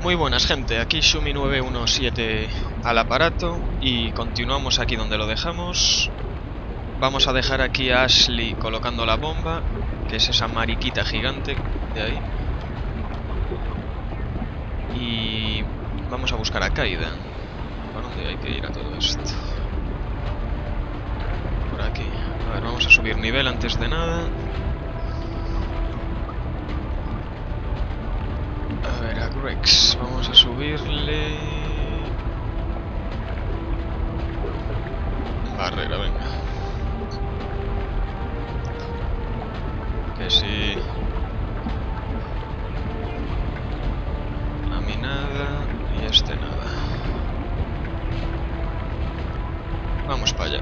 Muy buenas, gente, aquí Shumi917 al aparato y continuamos aquí donde lo dejamos. Vamos a dejar aquí a Ashley colocando la bomba, que es esa mariquita gigante de ahí. Y vamos a buscar a Kaida. ¿Por dónde hay que ir a todo esto? Por aquí. A ver, vamos a subir nivel antes de nada. A ver, a Grex, vamos a subirle... barrera, venga. Que sí. A mí nada y a este nada. Vamos para allá.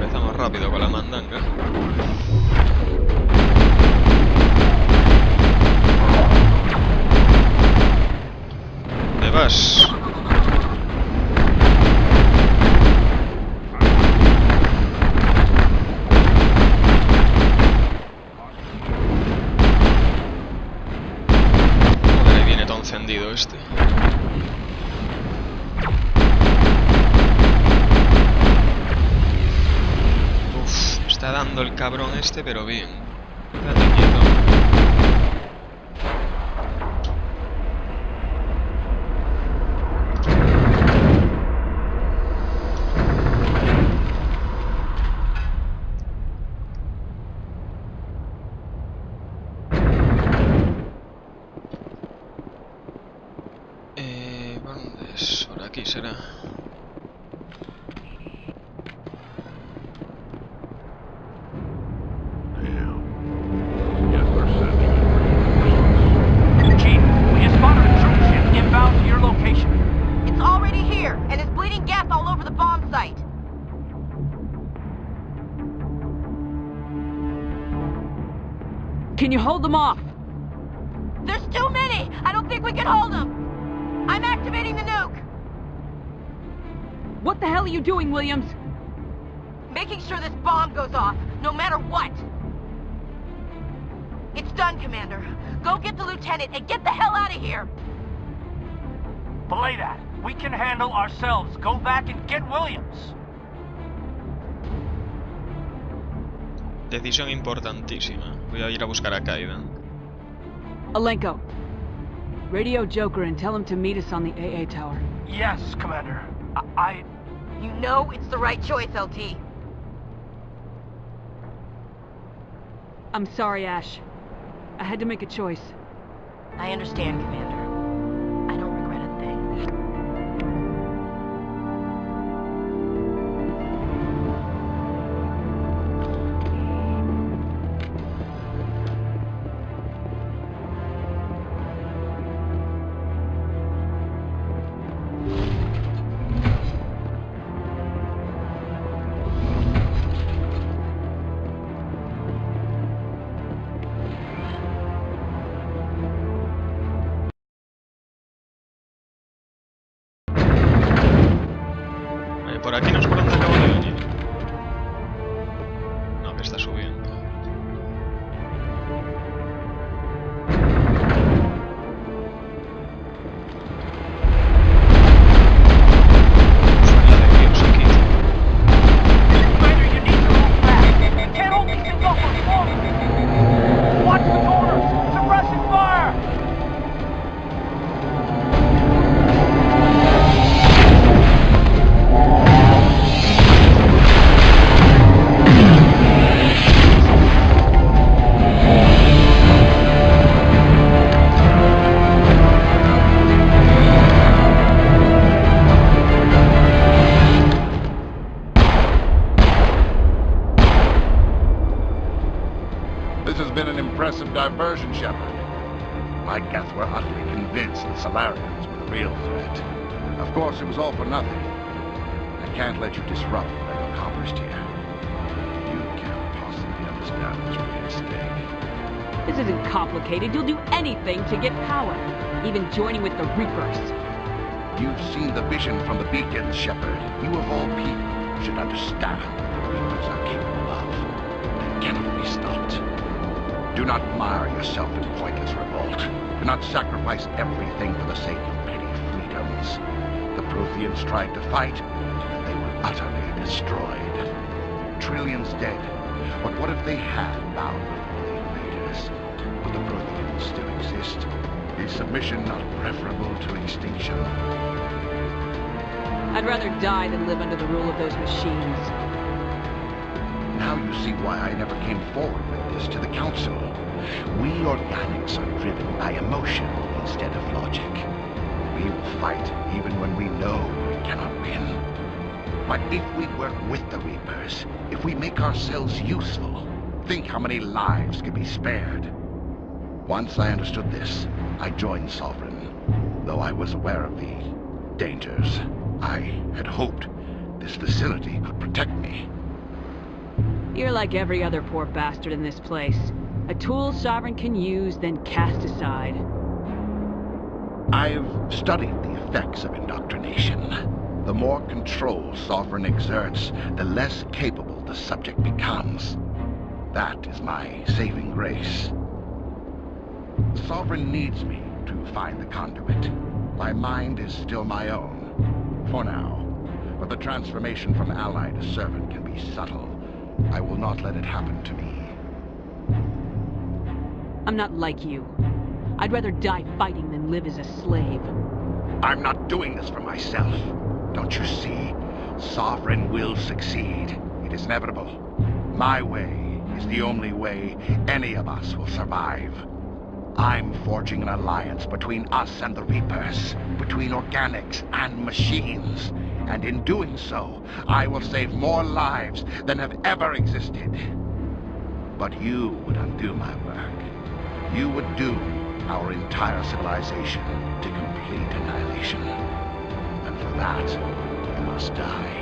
Empezamos rápido con la mandanga. ¿Dónde vas? Joder, ahí viene todo encendido este. Está dando el cabrón este, pero bien. Quédate quieto. ¿Por dónde es? Por aquí será. Can you hold them off? There's too many! I don't think we can hold them! I'm activating the nuke! What the hell are you doing, Williams? Making sure this bomb goes off, no matter what! It's done, Commander. Go get the lieutenant and get the hell out of here! Belay that. We can handle ourselves. Go back and get Williams. Decisión importantísima. Voy a ir a buscar a Kaida. Alenko, radio Joker and tell him to meet us on the AA tower. Yes, Commander. You know it's the right choice, LT. I'm sorry, Ash. I had to make a choice. I understand, Commander. I don't regret a thing. Por aquí no es por donde acabo de venir. No, que está subiendo. Suena de Dios aquí. Commander, you need to move fast. You can't hold these things off for long. Watch the corners. Suppressing fire. This has been an impressive diversion, Shepard. My guess we're utterly convinced the Solarians were the real threat. Of course, it was all for nothing. I can't let you disrupt what I've accomplished here. You can't possibly understand what's really at stake. This isn't complicated. You'll do anything to get power, even joining with the Reapers. You've seen the vision from the beacons, Shepard. You of all people should understand the Reapers. humans are capable of. They cannot be stopped. Do not mire yourself in pointless revolt. Do not sacrifice everything for the sake of petty freedoms. The Protheans tried to fight, and they were utterly destroyed. Trillions dead. But what if they had bowed before the invaders? Would the Protheans still exist? Is submission not preferable to extinction? I'd rather die than live under the rule of those machines. Now you see why I never came forward with this to the Council. We organics are driven by emotion instead of logic. We will fight even when we know we cannot win. But if we work with the Reapers, if we make ourselves useful, think how many lives can be spared. Once I understood this, I joined Sovereign, though I was aware of the dangers. I had hoped this facility could protect me. You're like every other poor bastard in this place. A tool Sovereign can use, then cast aside. I've studied the effects of indoctrination. The more control Sovereign exerts, the less capable the subject becomes. That is my saving grace. Sovereign needs me to find the conduit. My mind is still my own, for now. But the transformation from ally to servant can be subtle. I will not let it happen to me. I'm not like you. I'd rather die fighting than live as a slave. I'm not doing this for myself. Don't you see? Sovereign will succeed. It is inevitable. My way is the only way any of us will survive. I'm forging an alliance between us and the Reapers, between organics and machines. And in doing so, I will save more lives than have ever existed. But you would undo my work. You would doom our entire civilization to complete annihilation. And for that, you must die.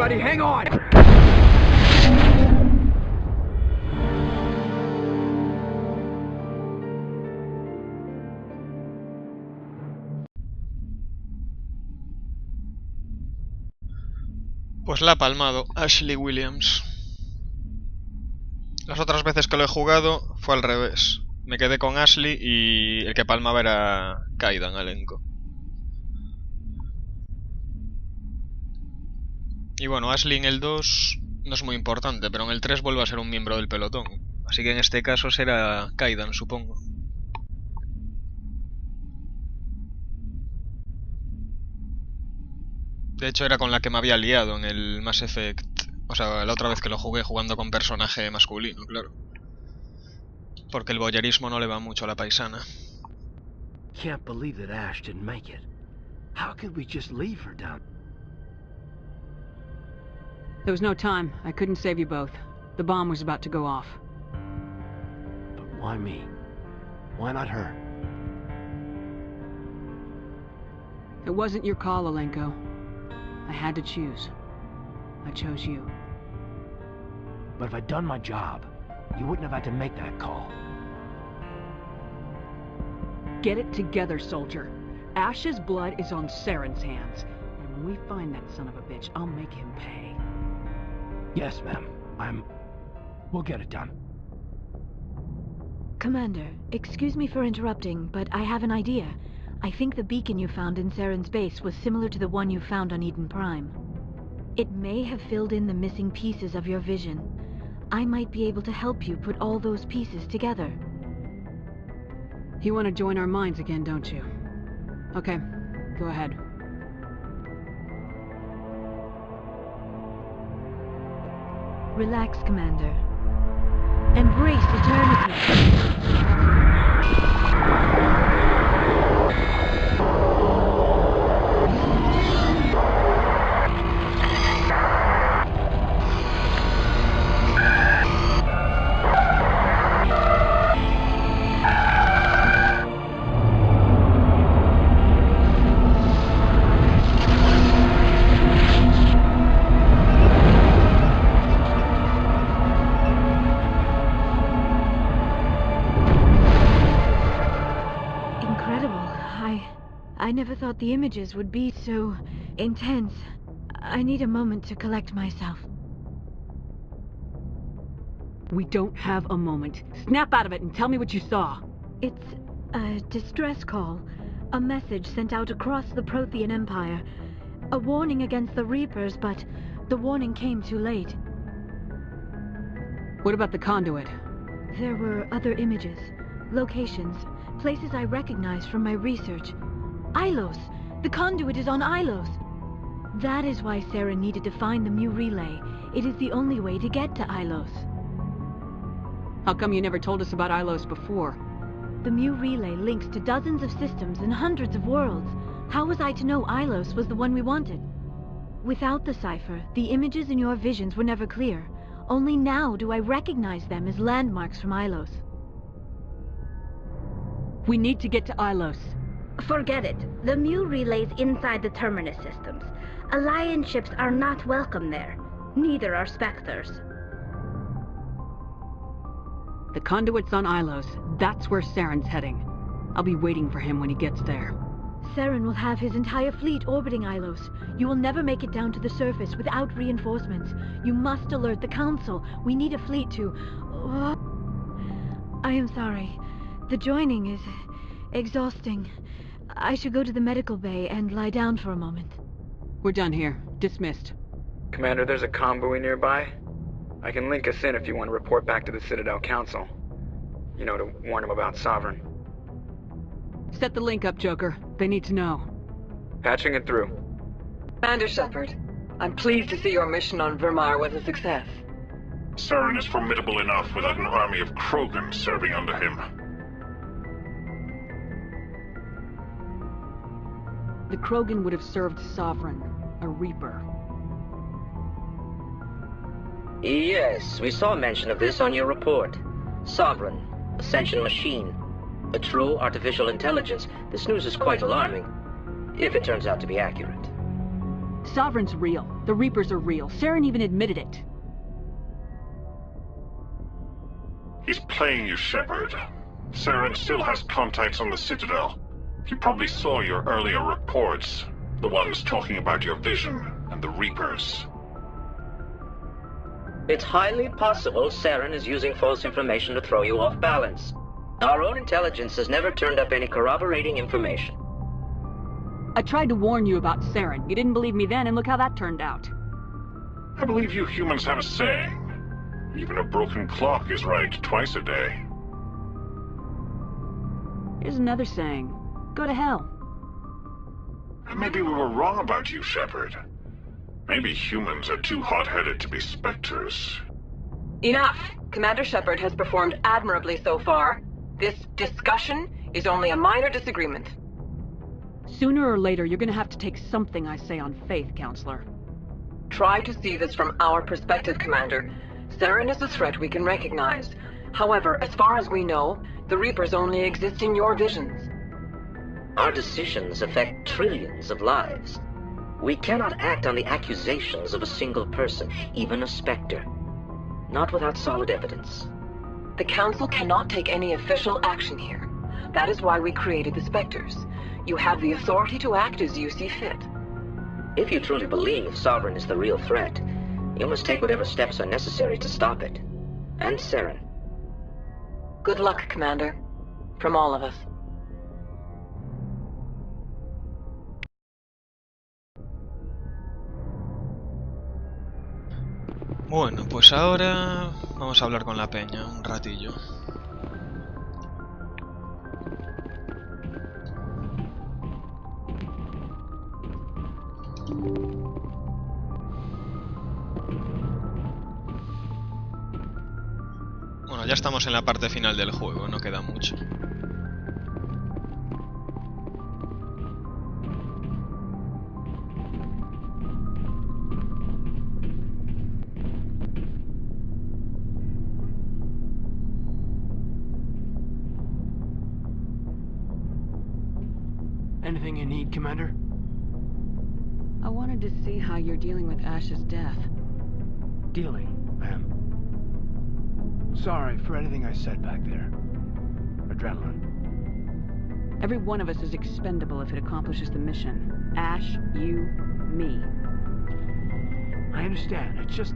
Hang on! Pues la ha palmado Ashley Williams. Las otras veces que lo he jugado fue al revés. Me quedé con Ashley y el que palmaba era Kaidan, elenco. Y bueno, Ashley en el 2 no es muy importante, pero en el 3 vuelve a ser un miembro del pelotón. Así que en este caso será Kaidan, supongo. De hecho era con la que me había liado en el Mass Effect. O sea, la otra vez que lo jugué jugando con personaje masculino, claro. Porque el voyerismo no le va mucho a la paisana. Can't believe that Ash didn't make it. How could we just leave her down? There was no time. I couldn't save you both. The bomb was about to go off. But why me? Why not her? It wasn't your call, Alenko. I had to choose. I chose you. But if I'd done my job, you wouldn't have had to make that call. Get it together, soldier. Ash's blood is on Saren's hands. And when we find that son of a bitch, I'll make him pay. Yes, ma'am. We'll get it done. Commander, excuse me for interrupting, but I have an idea. I think the beacon you found in Saren's base was similar to the one you found on Eden Prime. It may have filled in the missing pieces of your vision. I might be able to help you put all those pieces together. You want to join our minds again, don't you? Okay, go ahead. Relax, Commander. Embrace eternity. I never thought the images would be so intense. I need a moment to collect myself. We don't have a moment. Snap out of it and tell me what you saw. It's a distress call. A message sent out across the Prothean Empire. A warning against the Reapers, but the warning came too late. What about the conduit? There were other images, locations, places I recognized from my research. Ilos! The conduit is on Ilos! That is why Saren needed to find the Mu relay. It is the only way to get to Ilos. How come you never told us about Ilos before? The Mu relay links to dozens of systems and hundreds of worlds. How was I to know Ilos was the one we wanted? Without the cipher, the images in your visions were never clear. Only now do I recognize them as landmarks from Ilos. We need to get to Ilos. Forget it. The Mu relay's inside the Terminus systems. Alliance ships are not welcome there. Neither are Spectres. The conduit's on Ilos. That's where Saren's heading. I'll be waiting for him when he gets there. Saren will have his entire fleet orbiting Ilos. You will never make it down to the surface without reinforcements. You must alert the Council. We need a fleet to... I am sorry. The joining is exhausting. I should go to the medical bay and lie down for a moment. We're done here. Dismissed. Commander, there's a convoy nearby. I can link us in if you want to report back to the Citadel Council. You know, to warn them about Sovereign. Set the link up, Joker. They need to know. Patching it through. Commander Shepard, I'm pleased to see your mission on Vermar was a success. Saren is formidable enough without an army of Krogan serving under him. The Krogan would have served Sovereign, a Reaper. Yes, we saw mention of this on your report. Sovereign, Ascension machine. A true artificial intelligence. This news is quite alarming, if it turns out to be accurate. Sovereign's real. The Reapers are real. Saren even admitted it. He's playing you, Shepard. Saren still has contacts on the Citadel. He probably saw your earlier reports. The ones talking about your vision and the Reapers. It's highly possible Saren is using false information to throw you off balance. Our own intelligence has never turned up any corroborating information. I tried to warn you about Saren. You didn't believe me then, and look how that turned out. I believe you humans have a saying. Even a broken clock is right twice a day. Here's another saying. Go to hell. Maybe we were wrong about you, Shepard. Maybe humans are too hot-headed to be Spectres. Enough! Commander Shepard has performed admirably so far. This discussion is only a minor disagreement. Sooner or later, you're gonna have to take something I say on faith, Counselor. Try to see this from our perspective, Commander. Saren is a threat we can recognize. However, as far as we know, the Reapers only exist in your visions. Our decisions affect trillions of lives. We cannot act on the accusations of a single person, even a specter. Not without solid evidence. The Council cannot take any official action here. That is why we created the Spectres. You have the authority to act as you see fit. If you truly believe Sovereign is the real threat, you must take whatever steps are necessary to stop it. And Saren. Good luck, Commander. From all of us. Bueno, pues ahora vamos a hablar con la peña un ratillo. Bueno, ya estamos en la parte final del juego, no queda mucho. Anything you need, Commander? I wanted to see how you're dealing with Ash's death. Dealing, ma'am. Sorry for anything I said back there. Adrenaline. Every one of us is expendable if it accomplishes the mission. Ash, you, me. I understand. It's just...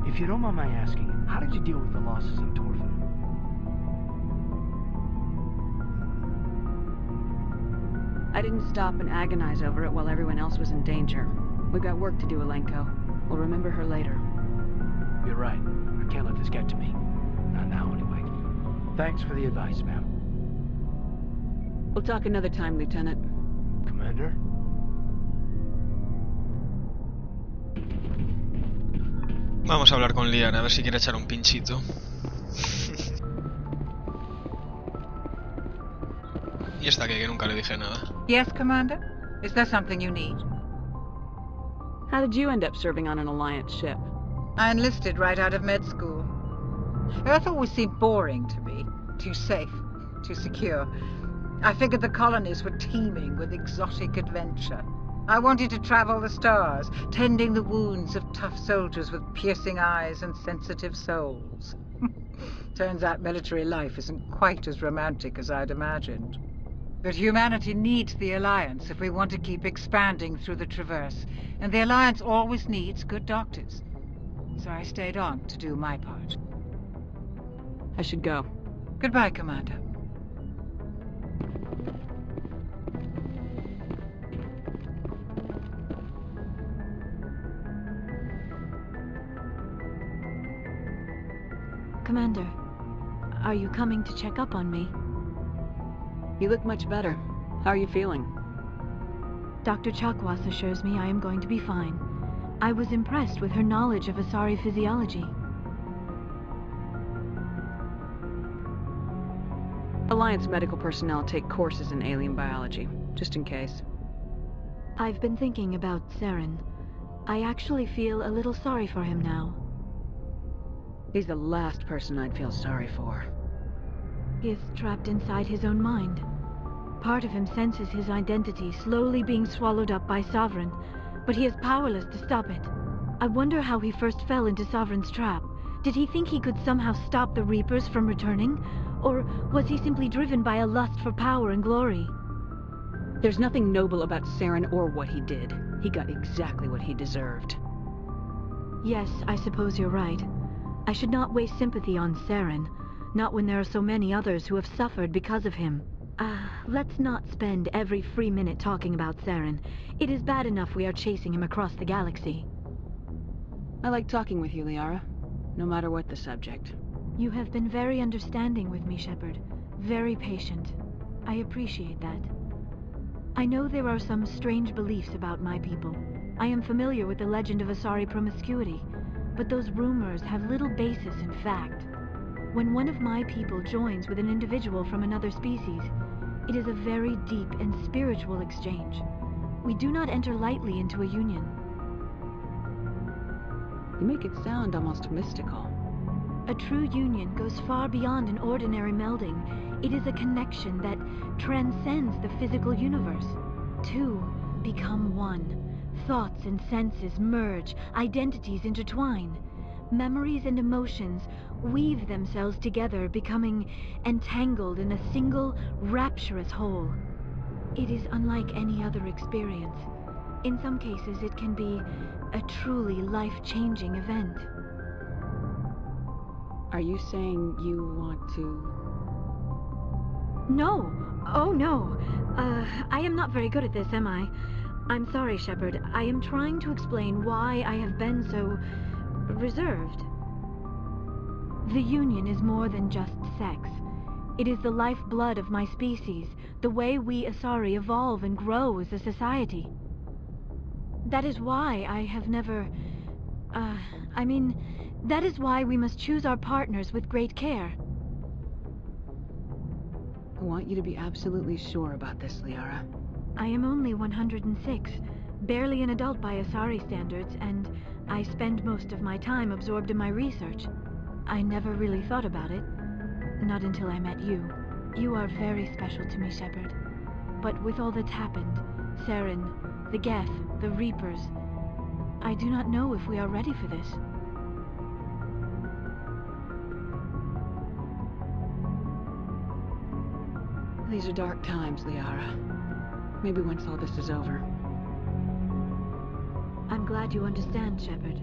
If you don't mind my asking, how did you deal with the losses in Torfin? I didn't stop and agonize over it while everyone else was in danger. We've got work to do, Alenko. We'll remember her later. You're right. I can't let this get to me. Not now, anyway. Thanks for the advice, ma'am. We'll talk another time, Lieutenant. Commander? Vamos a hablar con Liara, a ver si quiere echar un pinchito. Y esta que nunca le dije nada. Yes, Commander? Is there something you need? How did you end up serving on an Alliance ship? I enlisted right out of med school. Earth always seemed boring to me. Too safe, too secure. I figured the colonies were teeming with exotic adventure. I wanted to travel the stars, tending the wounds of tough soldiers with piercing eyes and sensitive souls. Turns out military life isn't quite as romantic as I'd imagined. But humanity needs the Alliance if we want to keep expanding through the Traverse, and the Alliance always needs good doctors. So I stayed on to do my part. I should go. Goodbye, Commander. Commander, are you coming to check up on me? You look much better. How are you feeling? Dr. Chakwas assures me I am going to be fine. I was impressed with her knowledge of Asari physiology. Alliance medical personnel take courses in alien biology, just in case. I've been thinking about Saren. I actually feel a little sorry for him now. He's the last person I'd feel sorry for. He is trapped inside his own mind. Part of him senses his identity slowly being swallowed up by Sovereign, but he is powerless to stop it. I wonder how he first fell into Sovereign's trap. Did he think he could somehow stop the Reapers from returning? Or was he simply driven by a lust for power and glory? There's nothing noble about Saren or what he did. He got exactly what he deserved. Yes, I suppose you're right. I should not waste sympathy on Saren, not when there are so many others who have suffered because of him. Let's not spend every free minute talking about Saren. It is bad enough we are chasing him across the galaxy. I like talking with you, Liara, no matter what the subject. You have been very understanding with me, Shepard. Very patient. I appreciate that. I know there are some strange beliefs about my people. I am familiar with the legend of Asari promiscuity, but those rumors have little basis in fact. When one of my people joins with an individual from another species, it is a very deep and spiritual exchange. We do not enter lightly into a union. You make it sound almost mystical. A true union goes far beyond an ordinary melding. It is a connection that transcends the physical universe. Two become one, Thoughts and senses merge, identities intertwine. Memories and emotions weave themselves together, becoming entangled in a single, rapturous whole. It is unlike any other experience. In some cases, it can be a truly life-changing event. Are you saying you want to... No. Oh, no. I am not very good at this, am I? I'm sorry, Shepard. I am trying to explain why I have been so... reserved. The Union is more than just sex. It is the lifeblood of my species, the way we Asari evolve and grow as a society. That is why I have never... that is why we must choose our partners with great care. I want you to be absolutely sure about this, Liara. I am only 106, barely an adult by Asari standards, and I spend most of my time absorbed in my research. I never really thought about it. Not until I met you. You are very special to me, Shepard. But with all that's happened, Saren, the Geth, the Reapers, I do not know if we are ready for this. These are dark times, Liara. Maybe once all this is over. I'm glad you understand, Shepard.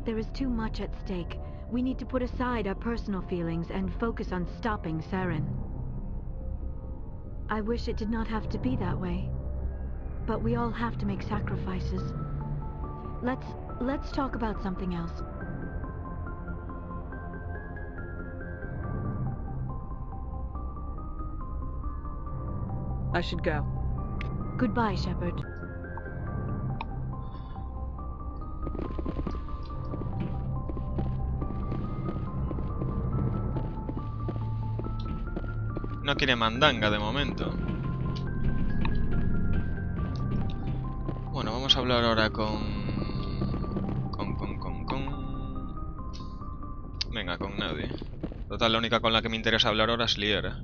There is too much at stake. We need to put aside our personal feelings and focus on stopping Saren. I wish it did not have to be that way. But we all have to make sacrifices. Let's talk about something else. I should go. Goodbye, Shepard. No quiere mandanga de momento. Bueno, vamos a hablar ahora con... Venga, con nadie. Total, la única con la que me interesa hablar ahora es Liara.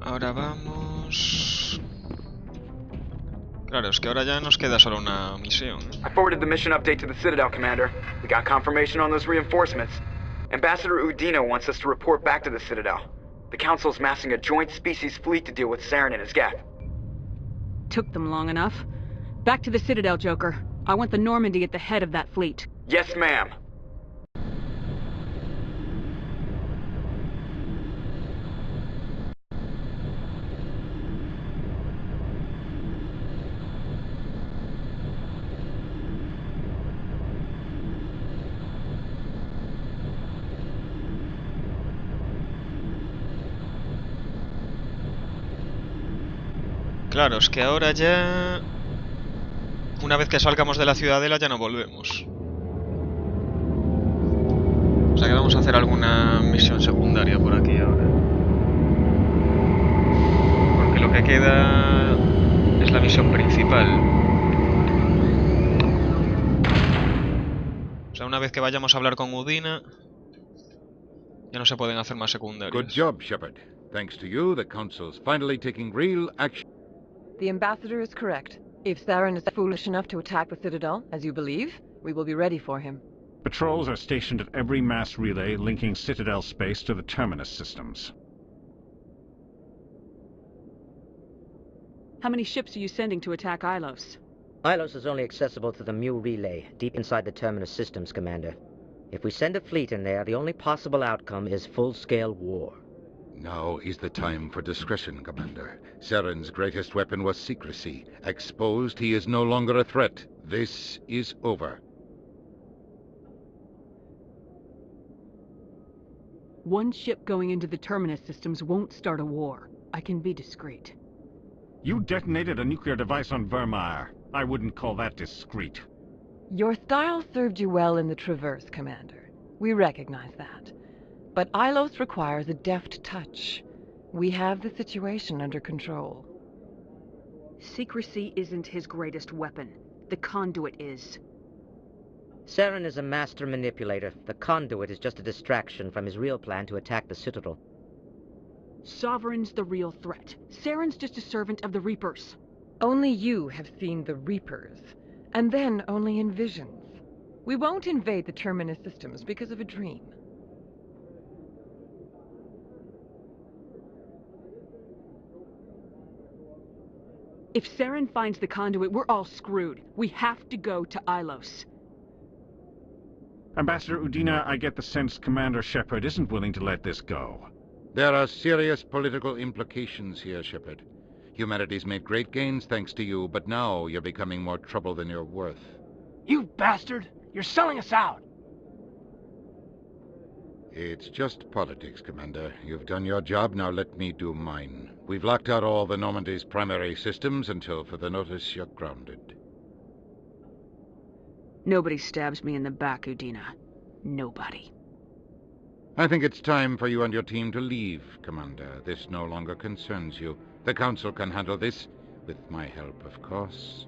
Ahora vamos... Claro, es que ahora ya nos queda solo una misión. I forwarded the mission update to the Citadel, Commander. We got confirmation on those reinforcements. Ambassador Udina wants us to report back to the Citadel. The Council's massing a joint species fleet to deal with Saren and his Geth. Took them long enough. Back to the Citadel, Joker. I want the Normandy at the head of that fleet. Yes, ma'am. Claro, es que ahora ya... Una vez que salgamos de la ciudadela ya no volvemos. O sea que vamos a hacer alguna misión secundaria por aquí ahora. Porque lo que queda es la misión principal. O sea, una vez que vayamos a hablar con Udina, ya no se pueden hacer más secundarios. Good job, Shepard. Thanks to you, the Council's finally taking real action. The Ambassador is correct. If Saren is foolish enough to attack the Citadel, as you believe, we will be ready for him. Patrols are stationed at every mass relay linking Citadel space to the Terminus systems. How many ships are you sending to attack Ilos? Ilos is only accessible through the Mu relay, deep inside the Terminus systems, Commander. If we send a fleet in there, the only possible outcome is full-scale war. Now is the time for discretion, Commander. Saren's greatest weapon was secrecy. Exposed, he is no longer a threat. This is over. One ship going into the Terminus systems won't start a war. I can be discreet. You detonated a nuclear device on Vermeer. I wouldn't call that discreet. Your style served you well in the Traverse, Commander. We recognize that. But Ilos requires a deft touch. We have the situation under control. Secrecy isn't his greatest weapon. The conduit is. Saren is a master manipulator. The conduit is just a distraction from his real plan to attack the Citadel. Sovereign's the real threat. Saren's just a servant of the Reapers. Only you have seen the Reapers, and then only in visions. We won't invade the Terminus systems because of a dream. If Saren finds the conduit, we're all screwed. We have to go to Ilos. Ambassador Udina, I get the sense Commander Shepard isn't willing to let this go. There are serious political implications here, Shepard. Humanity's made great gains thanks to you, but now you're becoming more trouble than you're worth. You bastard! You're selling us out! It's just politics, Commander. You've done your job, now let me do mine. We've locked out all the Normandy's primary systems until further notice you're grounded. Nobody stabs me in the back, Udina. Nobody. I think it's time for you and your team to leave, Commander. This no longer concerns you. The Council can handle this, with my help, of course.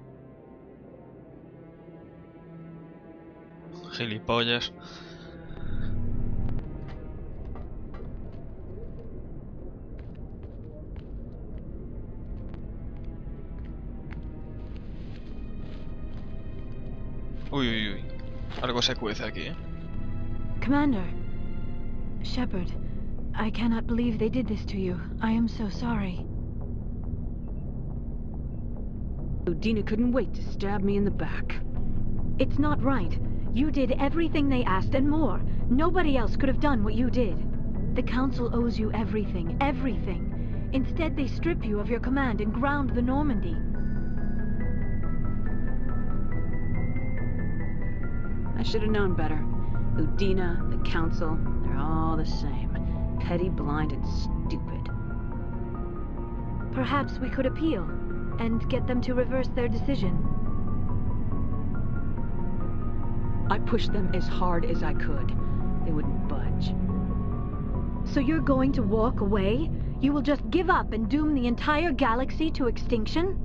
Gilipollas. Uy, uy, uy. Algo se cuece aquí, ¿eh? Commander. Shepard, I cannot believe they did this to you. I am so sorry. Udina couldn't wait to stab me in the back. It's not right. You did everything they asked and more. Nobody else could have done what you did. The Council owes you everything, everything. Instead, they strip you of your command and ground the Normandy. I should have known better. Udina, the Council, they're all the same. Petty, blind, and stupid. Perhaps we could appeal, and get them to reverse their decision. I pushed them as hard as I could. They wouldn't budge. So you're going to walk away? You will just give up and doom the entire galaxy to extinction?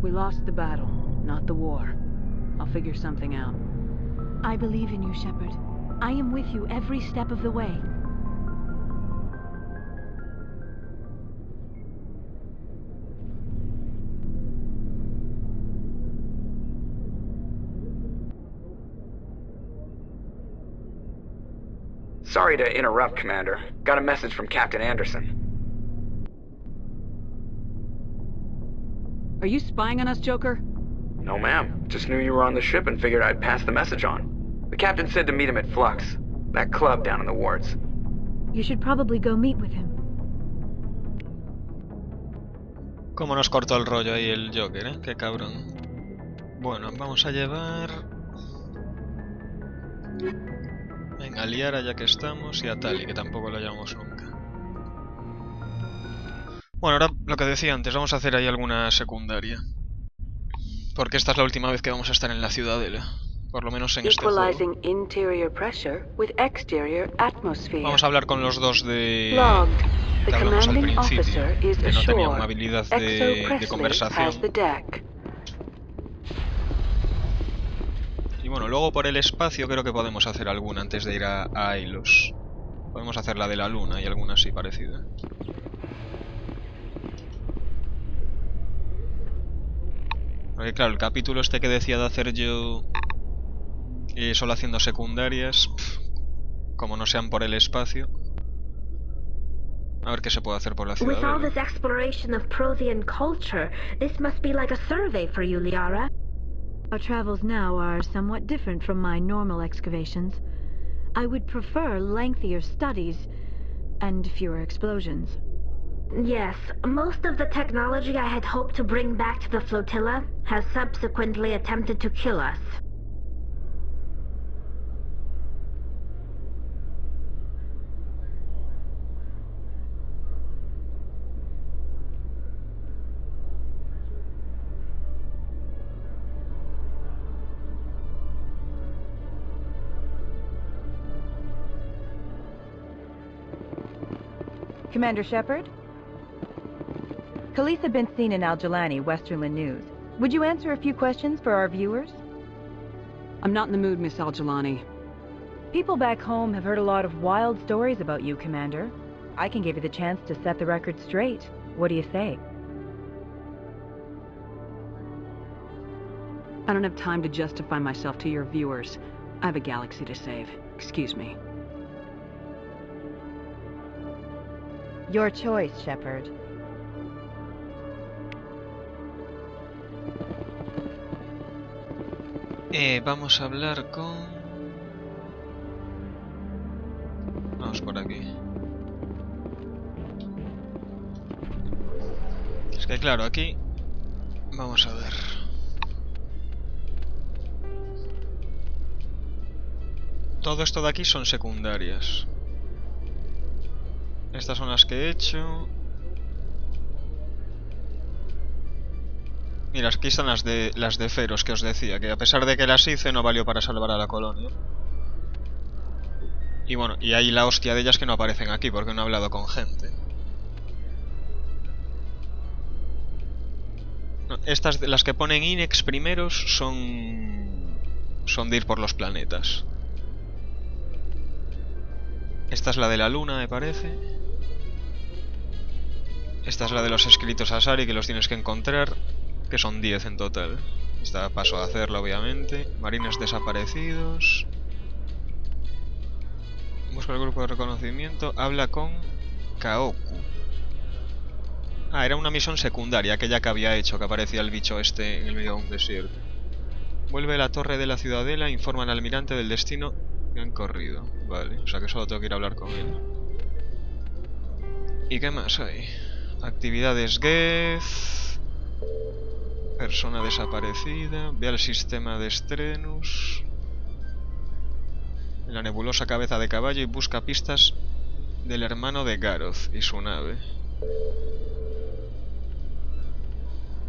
We lost the battle, not the war. I'll figure something out. I believe in you, Shepard. I am with you every step of the way. Sorry to interrupt, Commander. Got a message from Captain Anderson. Are you spying on us, Joker? No, ma'am. Just knew you were on the ship and figured I'd pass the message on. The captain said to meet him at Flux, that club down in the wards. You should probably go meet with him. Cómo nos cortó el rollo ahí el Joker, ¿eh? Qué cabrón. Bueno, vamos a llevar... Venga, a Liara ya que estamos y a Tali, que tampoco lo llevamos nunca. Bueno, ahora lo que decía antes, vamos a hacer ahí alguna secundaria. Porque esta es la última vez que vamos a estar en la Ciudadela. Por lo menos en este juego. Vamos a hablar con los dos de... que hablamos al principio, que no tenían una habilidad de conversación. Y bueno, luego por el espacio creo que podemos hacer alguna antes de ir a Ilos. Podemos hacer la de la luna y alguna así parecida. Porque claro, el capítulo este que decía de hacer yo solo haciendo secundarias, como no sean por el espacio. A ver qué se puede hacer por la ciudad. With all this exploration of Prothean culture, this must be like a survey for you, Liara. Our travels now are somewhat different from my normal excavations. I would prefer lengthier studies and fewer explosions. Yes, most of the technology I had hoped to bring back to the flotilla has subsequently attempted to kill us. Commander Shepard? Police have been seen in Al-Jalani, Westerland News. Would you answer a few questions for our viewers? I'm not in the mood, Miss Al-Jalani. People back home have heard a lot of wild stories about you, Commander. I can give you the chance to set the record straight. What do you say? I don't have time to justify myself to your viewers. I have a galaxy to save. Excuse me. Your choice, Shepard. Vamos a hablar con... Vamos por aquí. Es que claro, aquí... Vamos a ver. Todo esto de aquí son secundarias. Estas son las que he hecho. Mira, aquí están las de Feros que os decía, que a pesar de que las hice no valió para salvar a la colonia. Y bueno, y hay la hostia de ellas que no aparecen aquí porque no he hablado con gente. No, estas, las que ponen Inex primeros, son de ir por los planetas. Esta es la de la luna, me parece. Esta es la de los escritos a Sari, que los tienes que encontrar, que son 10 en total. Esta paso a hacerla, obviamente. Marines desaparecidos. Busca el grupo de reconocimiento. Habla con Kaoku. Ah, era una misión secundaria, aquella que había hecho, que aparecía el bicho este en el medio de un desierto. Vuelve a la torre de la ciudadela e informa al almirante del destino que han corrido. Vale, o sea que solo tengo que ir a hablar con él. ¿Y qué más hay? Actividades Geth. Persona desaparecida. Ve al sistema de Strenus. En la nebulosa cabeza de caballo y busca pistas del hermano de Garoth y su nave.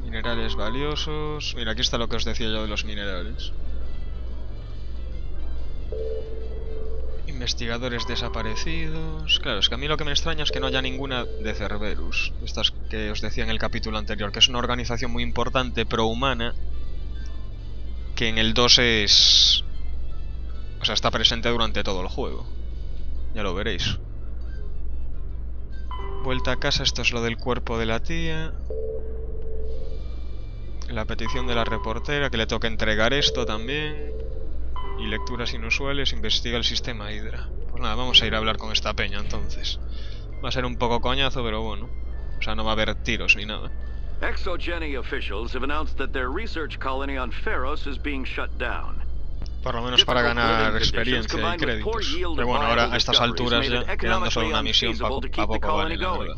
Minerales valiosos. Mira, aquí está lo que os decía yo de los minerales. Investigadores desaparecidos. Claro, es que a mí lo que me extraña es que no haya ninguna de Cerberus. Estas que os decía en el capítulo anterior, que es una organización muy importante, prohumana, que en el 2 es... O sea, está presente durante todo el juego. Ya lo veréis. Vuelta a casa, esto es lo del cuerpo de la tía. La petición de la reportera, que le toca entregar esto también. Y lecturas inusuales, investiga el sistema Hydra. Pues nada, vamos a ir a hablar con esta peña entonces. Va a ser un poco coñazo, pero bueno. O sea, no va a haber tiros ni nada. Exogeny officials have announced that their research colony on Feros is being shut down. Por lo menos para ganar experiencia y créditos. Pero bueno, ahora a estas alturas ya, quedando solo una misión, a poco vale, la verdad.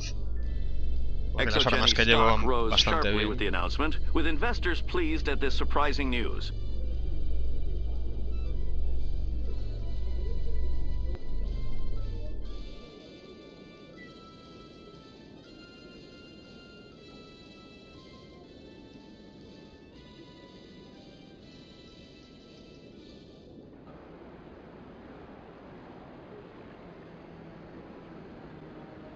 Porque las armas que llevo van bastante bien.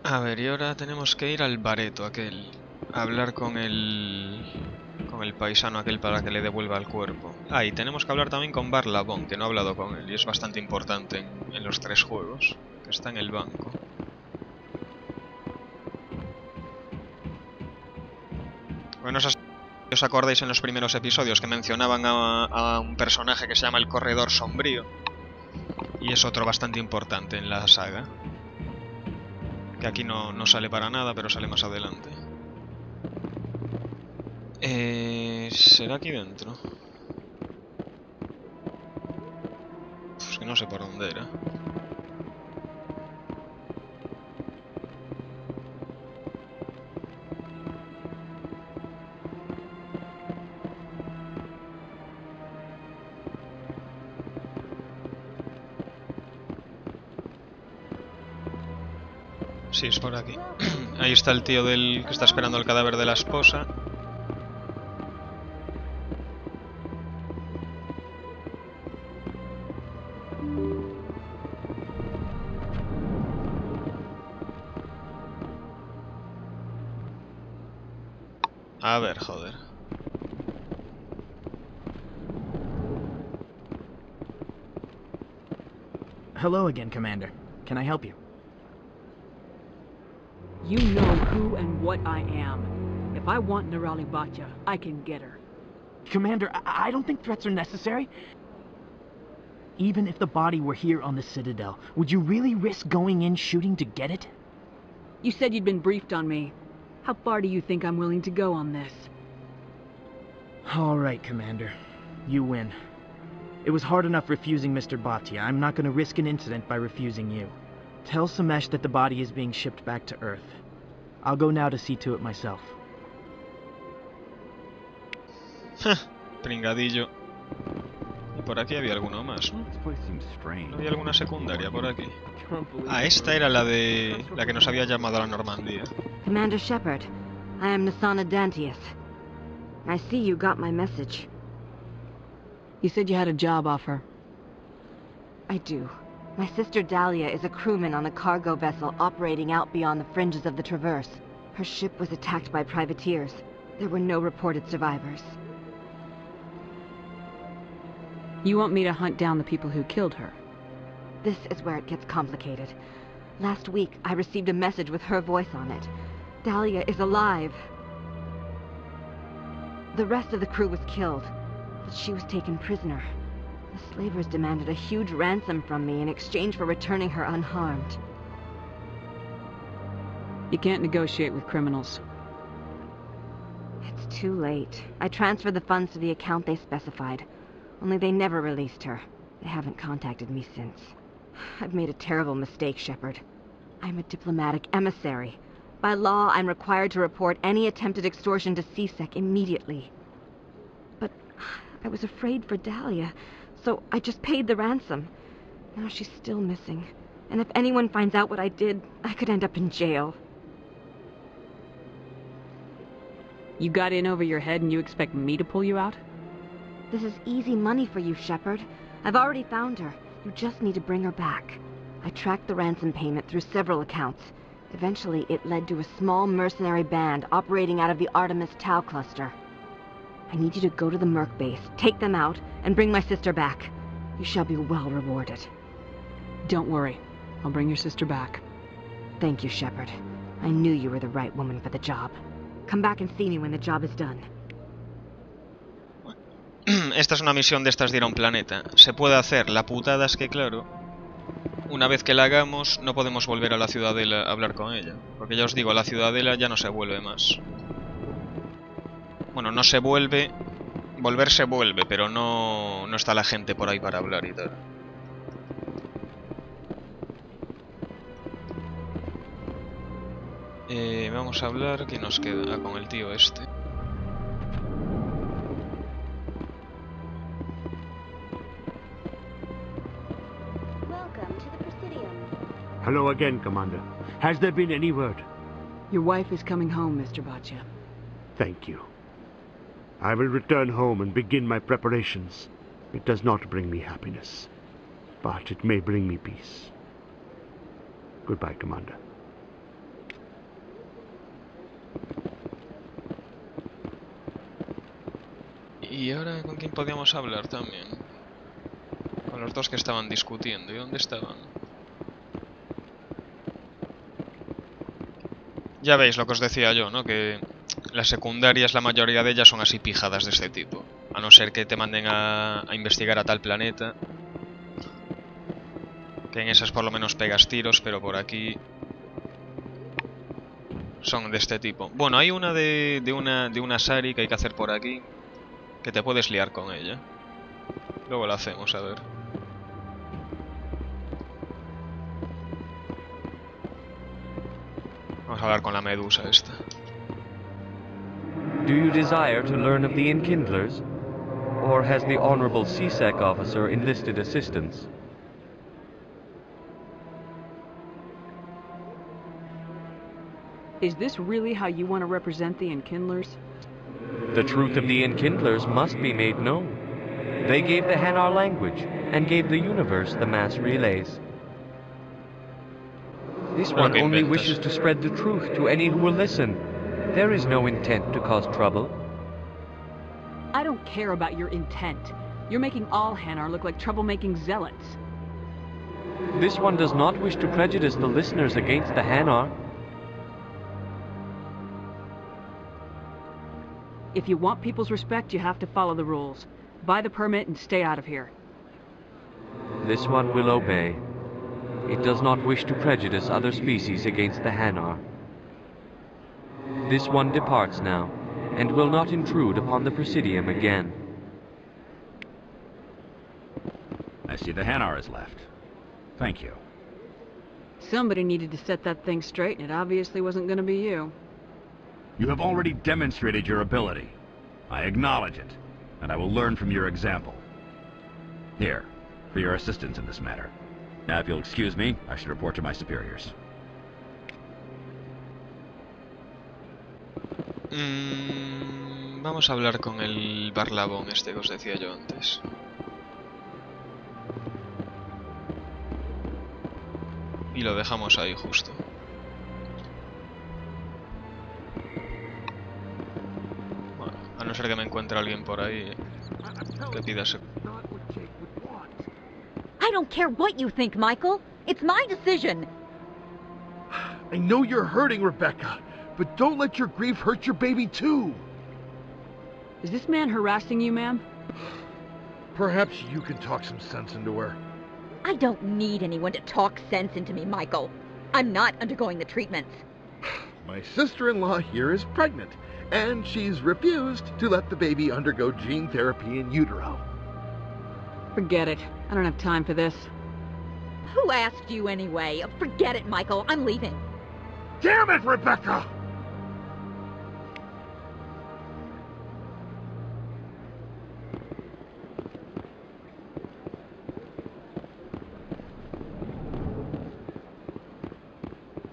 A ver, y ahora tenemos que ir al bareto aquel. A hablar con el paisano aquel para que le devuelva el cuerpo. Ah, y tenemos que hablar también con Barlabón, que no he hablado con él y es bastante importante en los 3 juegos. Que está en el banco. Bueno, ¿os acordáis en los primeros episodios que mencionaban a un personaje que se llama el Corredor Sombrío? Y es otro bastante importante en la saga. Que aquí no sale para nada, pero sale más adelante. ¿Será aquí dentro? Pues que no sé por dónde era. Sí, es por aquí. Ahí está el tío que está esperando el cadáver de la esposa. A ver, joder. Hello again, Commander. Can I help you? You know who and what I am. If I want Nerali Batya, I can get her. Commander, I don't think threats are necessary. Even if the body were here on the Citadel, would you really risk going in shooting to get it? You said you'd been briefed on me. How far do you think I'm willing to go on this? All right, Commander. You win. It was hard enough refusing Mr. Batya. I'm not going to risk an incident by refusing you. Tell Samesh that the body is being shipped back to Earth. I'll go now to see to it myself. Pringadillo. Y por aquí había alguno más, ¿no? ¿No había alguna secundaria por aquí? Ah, esta era la que nos había llamado a la Normandía. Commander Shepard, I am Nasana Dantius. I see you got my message. You said you had a job offer. I do. My sister Dahlia is a crewman on a cargo vessel operating out beyond the fringes of the Traverse. Her ship was attacked by privateers. There were no reported survivors. You want me to hunt down the people who killed her? This is where it gets complicated. Last week, I received a message with her voice on it. Dahlia is alive. The rest of the crew was killed, but she was taken prisoner. The slavers demanded a huge ransom from me in exchange for returning her unharmed. You can't negotiate with criminals. It's too late. I transferred the funds to the account they specified. Only they never released her. They haven't contacted me since. I've made a terrible mistake, Shepard. I'm a diplomatic emissary. By law, I'm required to report any attempted extortion to CSEC immediately. But I was afraid for Dahlia, so I just paid the ransom. Now she's still missing. And if anyone finds out what I did, I could end up in jail. You got in over your head and you expect me to pull you out? This is easy money for you, Shepard. I've already found her. You just need to bring her back. I tracked the ransom payment through several accounts. Eventually, it led to a small mercenary band operating out of the Artemis Tau cluster. I need you to go to the Merc base, take them out, and bring my sister back. You shall be well rewarded. Don't worry. I'll bring your sister back. Thank you, Shepard. I knew you were the right woman for the job. Come back and see me when the job is done. Esta es una misión de estas de ir a un planeta. Se puede hacer, la putada es que claro, una vez que la hagamos no podemos volver a la Ciudadela a hablar con ella. Porque ya os digo, a la Ciudadela ya no se vuelve más. Bueno, no se vuelve, volver se vuelve, pero no está la gente por ahí para hablar y tal. Vamos a hablar, ¿qué nos queda? Ah, con el tío este. Hello again, Commander. Has there been any word? Your wife is coming home, Mr. Batya. Thank you. I will return home and begin my preparations. It does not bring me happiness, but it may bring me peace. Goodbye, Commander. Y ahora, ¿con quién podíamos hablar también? Con los dos que estaban discutiendo. ¿Y dónde estaban? Ya veis lo que os decía yo, ¿no? Que las secundarias, la mayoría de ellas son así pijadas de este tipo. A no ser que te manden a investigar a tal planeta. Que en esas por lo menos pegas tiros, pero por aquí son de este tipo. Bueno, hay una de una Sari que hay que hacer por aquí, que te puedes liar con ella. Luego la hacemos, a ver. Vamos a hablar con la medusa esta. Do you desire to learn of the Enkindlers? Or has the Honorable CSEC officer enlisted assistance? Is this really how you want to represent the Enkindlers? The truth of the Enkindlers must be made known. They gave the Hanar language, and gave the universe the mass relays. This one only wishes to spread the truth to any who will listen. There is no intent to cause trouble. I don't care about your intent. You're making all Hanar look like troublemaking zealots. This one does not wish to prejudice the listeners against the Hanar. If you want people's respect, you have to follow the rules. Buy the permit and stay out of here. This one will obey. It does not wish to prejudice other species against the Hanar. This one departs now, and will not intrude upon the Presidium again. I see the Hanar has left. Thank you. Somebody needed to set that thing straight, and it obviously wasn't going to be you. You have already demonstrated your ability. I acknowledge it, and I will learn from your example. Here, for your assistance in this matter. Now, if you'll excuse me, I should report to my superiors. Vamos a hablar con el barlabón este que os decía yo antes. Y lo dejamos ahí justo. Bueno, a no ser que me encuentre alguien por ahí que pida ese... I don't care what you think, Michael. It's my decision. I know you're hurting, Rebecca, but don't let your grief hurt your baby too. Is this man harassing you, ma'am? Perhaps you can talk some sense into her. I don't need anyone to talk sense into me, Michael. I'm not undergoing the treatments. My sister-in-law here is pregnant, and she's refused to let the baby undergo gene therapy in utero. Forget it. I don't have time for this. Who asked you anyway? Forget it, Michael. I'm leaving. Damn it, Rebecca!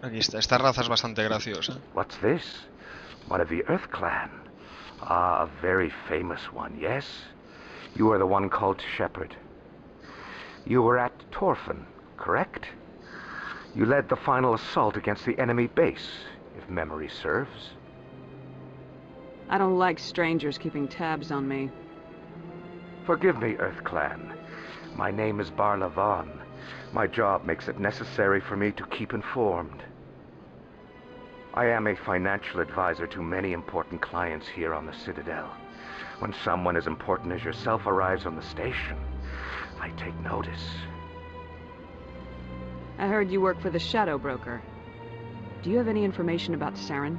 Aquí está. Esta raza es bastante graciosa. What's this? One of the Earth Clan. Ah, a very famous one, yes? You are the one called Shepherd. You were at Torfan, correct? You led the final assault against the enemy base, if memory serves. I don't like strangers keeping tabs on me. Forgive me, Earth Clan. My name is Barla Vaughn. My job makes it necessary for me to keep informed. I am a financial advisor to many important clients here on the Citadel. When someone as important as yourself arrives on the station, I take notice. I heard you work for the Shadow Broker. Do you have any information about Saren?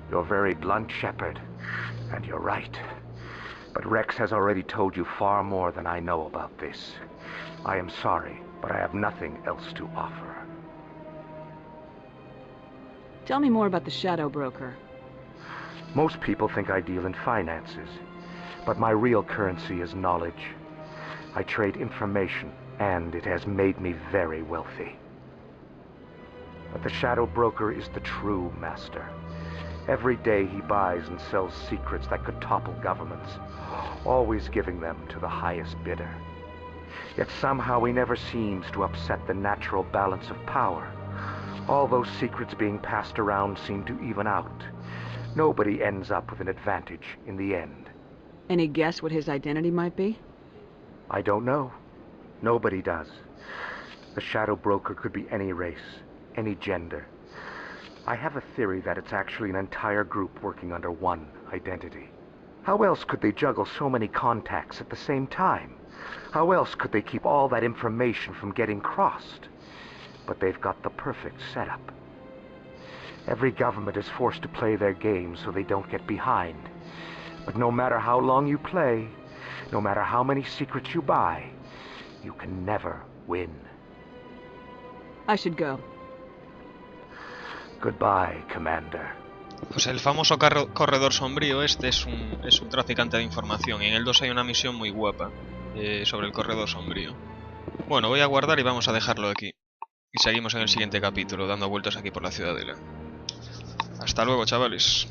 You're very blunt, Shepherd, and you're right. But Rex has already told you far more than I know about this. I am sorry, but I have nothing else to offer. Tell me more about the Shadow Broker. Most people think I deal in finances, but my real currency is knowledge. I trade information, and it has made me very wealthy. But the Shadow Broker is the true master. Every day he buys and sells secrets that could topple governments, always giving them to the highest bidder. Yet somehow he never seems to upset the natural balance of power. All those secrets being passed around seem to even out. Nobody ends up with an advantage in the end. Any guess what his identity might be? I don't know. Nobody does. The Shadow Broker could be any race, any gender. I have a theory that it's actually an entire group working under one identity. How else could they juggle so many contacts at the same time? How else could they keep all that information from getting crossed? But they've got the perfect setup. Every government is forced to play their game so they don't get behind. But no matter how long you play, no matter how many secrets you buy, you can never win. I should go. Goodbye, Commander. Pues el famoso corredor sombrío este es un traficante de información. Y en el 2 hay una misión muy guapa sobre el corredor sombrío. Bueno, voy a guardar y vamos a dejarlo aquí. Y seguimos en el siguiente capítulo, dando vueltas aquí por la ciudadela. Hasta luego, chavales.